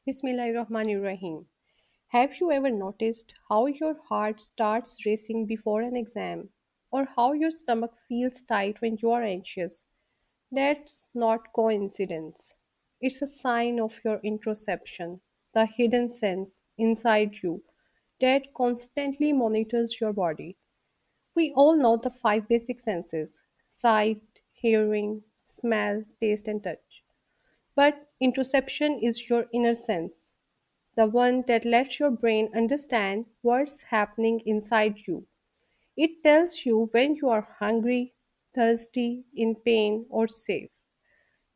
Bismillahirrahmanirrahim. Have you ever noticed how your heart starts racing before an exam? Or how your stomach feels tight when you are anxious? That's not coincidence. It's a sign of your interoception, the hidden sense inside you that constantly monitors your body. We all know the five basic senses: sight, hearing, smell, taste, and touch. But interoception is your inner sense, the one that lets your brain understand what's happening inside you. It tells you when you are hungry, thirsty, in pain, or safe.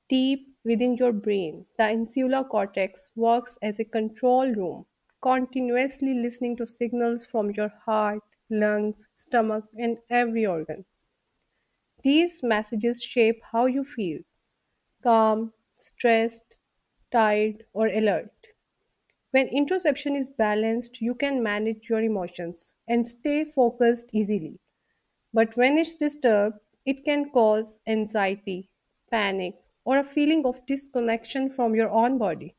Deep within your brain, the insular cortex works as a control room, continuously listening to signals from your heart, lungs, stomach, and every organ. These messages shape how you feel: calm, stressed, tired, or alert. When interoception is balanced, you can manage your emotions and stay focused easily. But when it's disturbed, it can cause anxiety, panic, or a feeling of disconnection from your own body.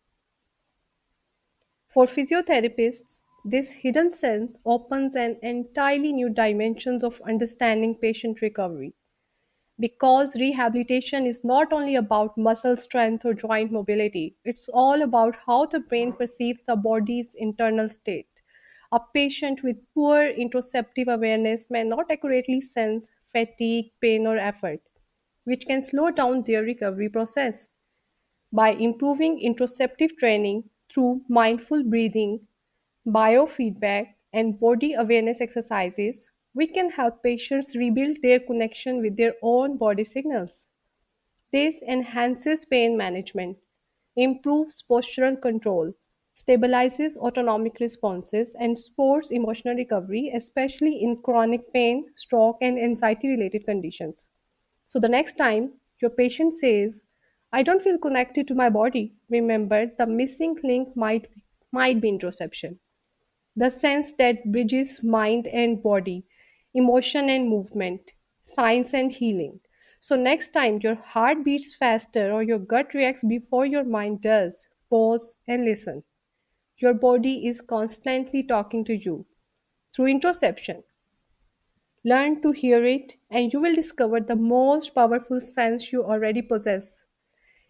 For physiotherapists, this hidden sense opens an entirely new dimensions of understanding patient recovery. Because rehabilitation is not only about muscle strength or joint mobility, it's all about how the brain perceives the body's internal state. A patient with poor interoceptive awareness may not accurately sense fatigue, pain, or effort, which can slow down their recovery process. By improving interoceptive training through mindful breathing, biofeedback, and body awareness exercises, we can help patients rebuild their connection with their own body signals. This enhances pain management, improves postural control, stabilizes autonomic responses, and supports emotional recovery, especially in chronic pain, stroke, and anxiety related conditions. So, the next time your patient says, I don't feel connected to my body, remember the missing link might be interoception, the sense that bridges mind and body, emotion and movement, science and healing. So, next time your heart beats faster or your gut reacts before your mind does, pause and listen. Your body is constantly talking to you through interoception. Learn to hear it, and you will discover the most powerful sense you already possess.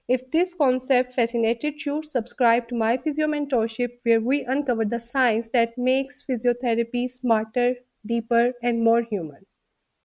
If this concept fascinated you, subscribe to my Physio Mentorship, where we uncover the science that makes physiotherapy smarter, deeper, and more human.